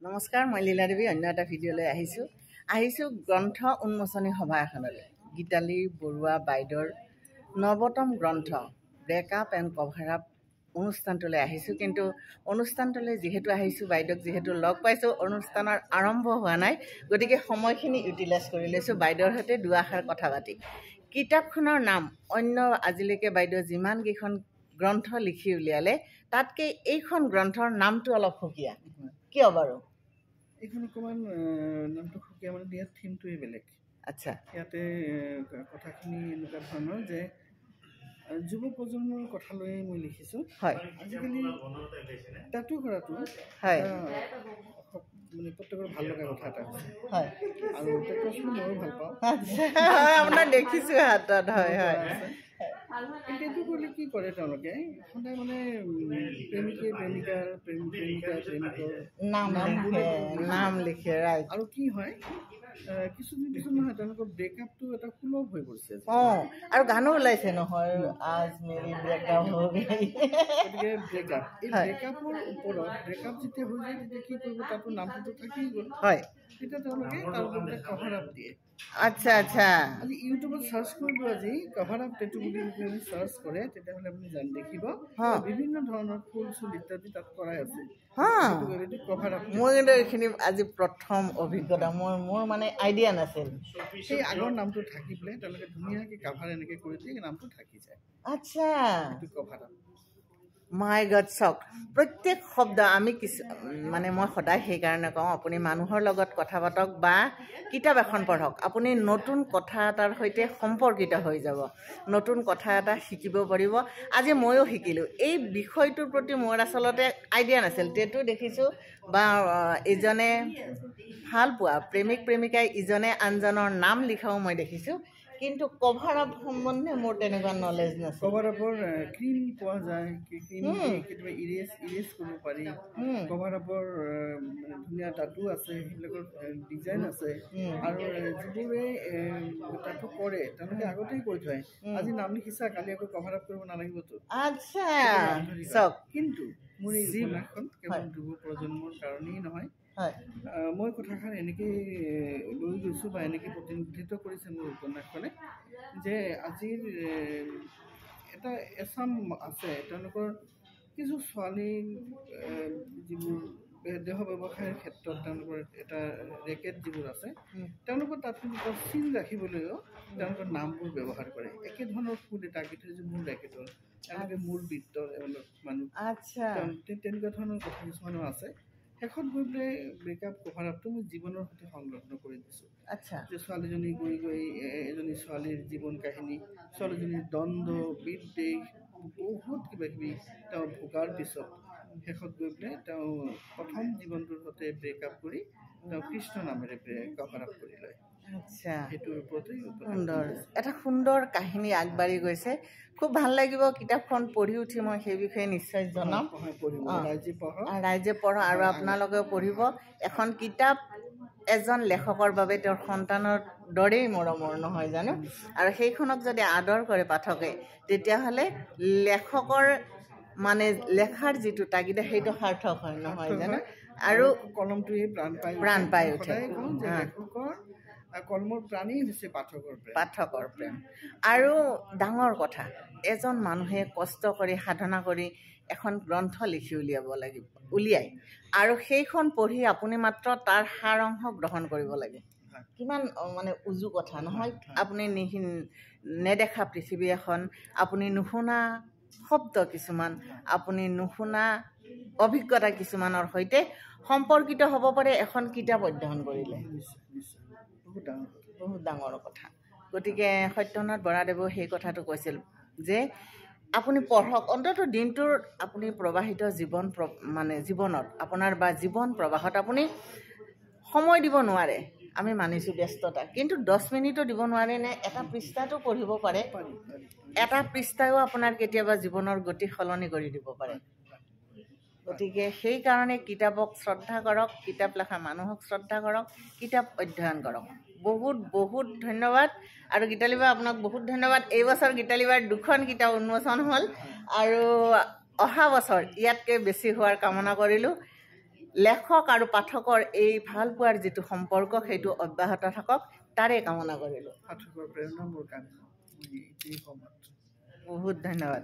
নমস্কাৰ, মই লীলা দেৱী অন্য এটা ভিডিঅ'লৈ আহিছোঁ গ্ৰন্থ উন্মোচনী সভা এখনলৈ। গীতালি বৰুৱা বাইদেউৰ নৱতম গ্ৰন্থ ব্ৰেকআপ এণ্ড কভাৰ আপ অনুষ্ঠানটোলৈ আহিছোঁ। কিন্তু অনুষ্ঠানটোলৈ যিহেতু আহিছোঁ, বাইদেউক যিহেতু লগ পাইছোঁ, অনুষ্ঠানৰ আৰম্ভ হোৱা নাই, গতিকে সময়খিনি ইউটিলাইজ কৰি লৈছোঁ বাইদেউৰ সৈতে দুআষাৰ কথা পাতি। কিতাপখনৰ নাম অন্য আজিলৈকে বাইদেউ যিমানকেইখন গ্ৰন্থ লিখি উলিয়ালে তাতকৈ এইখন গ্ৰন্থৰ নামটো অলপ সুকীয়া, কিয় বাৰু? এইখন অকণমান নামটো সুকীয়া, মানে ইয়াত থিমটোৱে বেলেগ। আচ্ছা, ইয়াতে কথাখিনি এনেকুৱা ধৰণৰ যে যুৱ প্ৰজন্মৰ কথা লৈয়ে মই লিখিছোঁ। হয়, আজিকালি তাতো কৰাটো হয়, মানে প্ৰত্যেকৰ ভাল লগা কথা এটা হৈছে। হয়, আৰু টেক্ট্ৰছটো ময়ো ভাল পাওঁ। আপোনাৰ দেখিছোঁ হাতত। হয় হয়, এইটো কৰিলে কি কৰে তেওঁলোকে সদায় মানে প্ৰেমিকৰ নাম লিখে ৰাইট। আৰু কি হয় কিছুদিন পিছত নহয় তেওঁলোকৰ ব্ৰেকআপটো এটা সুলভ হৈ পৰিছে। আৰু গানো ওলাইছে নহয়, আজ মেৰি ব্ৰেকআপ হৈ গ'ল। গতিকে ব্ৰেকআপ, এই ব্ৰেকআপৰ ওপৰত ব্ৰেকআপ যেতিয়া হৈ যায় তেতিয়া কি কৰিব, তাতো নামটো থাকি গ'ল। হয়, তেতিয়া তেওঁলোকে তাৰ ওপৰতে কভাৰ আপ দিয়ে। আচ্ছা আচ্ছা, আজি ইউটিউবত চাৰ্চ কৰিব, আজি কভাৰ আপ টেটু বুলি যদি চাৰ্চ কৰে তেতিয়াহ'লে আপুনি দেখিব বিভিন্ন ধৰণৰ ফুল চুল ইত্যাদি তাত কৰাই আছে। মোৰ কিন্তু এইখিনি আজি প্ৰথম অভিজ্ঞতা, মোৰ মানে আইডিয়া নাছিল। সেই আগৰ নামটো থাকি পেলাই তেওঁলোকে ধুনীয়াকৈ কাভাৰ এনেকৈ কৰি দিয়ে, নামটো থাকি যায়। আচ্ছা, কভাৰ আপ। মাই গড, চক প্ৰত্যেক শব্দ আমি মই সদায় সেইকাৰণে কওঁ, আপুনি মানুহৰ লগত কথা পাতক বা কিতাপ এখন পঢ়ক, আপুনি নতুন কথা এটাৰ সৈতে সম্পৰ্কিত হৈ যাব, নতুন কথা এটা শিকিব পাৰিব। আজি ময়ো শিকিলোঁ। এই বিষয়টোৰ প্ৰতি মোৰ আচলতে আইডিয়া নাছিল। টেটু দেখিছোঁ বা ইজনে ভাল পোৱা প্ৰেমিক প্ৰেমিকাই ইজনে আনজনৰ নাম লিখাও মই দেখিছোঁ, কিন্তু কভাৰ আপ সম্বন্ধে মোৰ তেনেকুৱা নলেজ নাছিল। কভাৰ আপৰ ক্ৰীম পোৱা যায়, ক্ৰীম কেতিয়াবা ইৰেজ কৰিব পাৰি। কভাৰ আপৰ ধুনীয়া টাটু আছে, সেইবিলাকৰ ডিজাইন আছে। আৰু যিবোৰে টাটু কৰে তেওঁলোকে আগতেই কৈ থয়, আজি নাম লিখিছা কালি আকৌ কভাৰ আপ কৰিব নালাগিবতো। আচ্ছা, কিন্তু মোৰ এই উপন্যাসখন কেৱল যুৱ প্ৰজন্মৰ কাৰণেই নহয়, মই কথাষাৰ এনেকৈ লৈ গৈছোঁ বা এনেকৈ প্ৰতিনিধিত্ব কৰিছে মোৰ উপন্যাসখনে, যে আজিৰ এটা এছাম আছে, তেওঁলোকৰ কিছু ছোৱালী যিবোৰ দেহ ব্যৱসায়ৰ ক্ষেত্ৰত তেওঁলোকৰ এটা ৰেকেট যিবোৰ আছে, তেওঁলোকৰ তাত কিন্তু চিন ৰাখিবলৈও তেওঁলোকৰ নামবোৰ ব্যৱহাৰ কৰে। একেধৰণৰ ফুল এটা আঁকি থৈছে মোৰ ৰেকেটৰ, তেওঁলোকে মোৰ বৃত্তৰ এওঁলোক মানুহ। আচ্ছা, তেনেকুৱা ধৰণৰ কথা কিছুমানো আছে। শেষত গৈ পেলাই ব্ৰেকআপ কভাৰ আপটো মই জীৱনৰ সৈতে সংলগ্ন কৰি দিছোঁ। আচ্ছা, যে ছোৱালীজনী গৈ এজনী ছোৱালীৰ জীৱন কাহিনী, ছোৱালীজনীৰ দ্বন্দ্ব বিদ্বেষ বহুত কিবা কিবি তেওঁ ভোগাৰ পিছত শেষত গৈ পেলাই তেওঁ প্ৰথম জীৱনটোৰ সৈতে ব্ৰেকআপ কৰি তেওঁ কৃষ্ণ নামেৰে কভাৰ আপ কৰি লয়। আচ্ছা, সেইটোৰ ওপৰতে সুন্দৰ এটা সুন্দৰ কাহিনী আগবাঢ়ি গৈছে। খুব ভাল লাগিব কিতাপখন পঢ়ি উঠি, মই সেই বিষয়ে নিশ্চয় জনাম। ৰাইজে পঢ়ক আৰু আপোনালোকেও পঢ়িব। এখন কিতাপ এজন লেখকৰ বাবে তেওঁৰ সন্তানৰ দৰেই মৰমৰ, নহয় জানো? আৰু সেইখনক যদি আদৰ কৰে পাঠকে, তেতিয়াহ'লে লেখকৰ মানে লেখাৰ যিটো তাগিদা সেইটো সাৰ্থক হয়, নহয় জানো? আৰু কলমটোৱে প্ৰাণ পাই উঠে। কলমৰ প্ৰাণেই হৈছে পাঠকৰ প্ৰেম। আৰু ডাঙৰ কথা, এজন মানুহে কষ্ট কৰি সাধনা কৰি এখন গ্ৰন্থ লিখি উলিয়াই আৰু সেইখন পঢ়ি আপুনি মাত্ৰ তাৰ সাৰ অংশ গ্ৰহণ কৰিব লাগে। কিমান মানে উজু কথা নহয়? আপুনি নেদেখা পৃথিৱী এখন, আপুনি নুশুনা শব্দ কিছুমান, আপুনি নুশুনা অভিজ্ঞতা কিছুমানৰ সৈতে সম্পৰ্কিত হ'ব পাৰে এখন কিতাপ অধ্যয়ন কৰিলে। বহুত ডাঙৰ কথা। গতিকে সত্যনাথ বৰাদেৱেও সেই কথাটো কৈছিল যে আপুনি পঢ়ক, অন্ততঃ দিনটোৰ আপুনি প্ৰবাহিত জীৱনত আপোনাৰ বা জীৱন প্ৰবাহত আপুনি সময় দিব নোৱাৰে, আমি মানিছোঁ ব্যস্ততা, কিন্তু 10 মিনিটো দিব নোৱাৰে নে? এটা পৃষ্ঠাটো পঢ়িব পাৰে, এটা পৃষ্ঠাও আপোনাৰ কেতিয়াবা জীৱনৰ গতি সলনি কৰি দিব পাৰে। গতিকে সেইকাৰণে কিতাপক শ্ৰদ্ধা কৰক, কিতাপ লেখা মানুহক শ্ৰদ্ধা কৰক, কিতাপ অধ্যয়ন কৰক। বহুত বহুত ধন্যবাদ। আৰু গীতালি বা আপোনাক বহুত ধন্যবাদ। এই বছৰ গীতালি বাৰ 2খন কিতাপ উন্মোচন হ'ল আৰু অহা বছৰ ইয়াতকৈ বেছি হোৱাৰ কামনা কৰিলোঁ। লেখক আৰু পাঠকৰ এই ভাল পোৱাৰ যিটো সম্পৰ্ক সেইটো অব্যাহত থাকক তাৰে কামনা কৰিলোঁ। পাঠকৰ প্ৰেৰণা মোৰ কাম। বহুত ধন্যবাদ।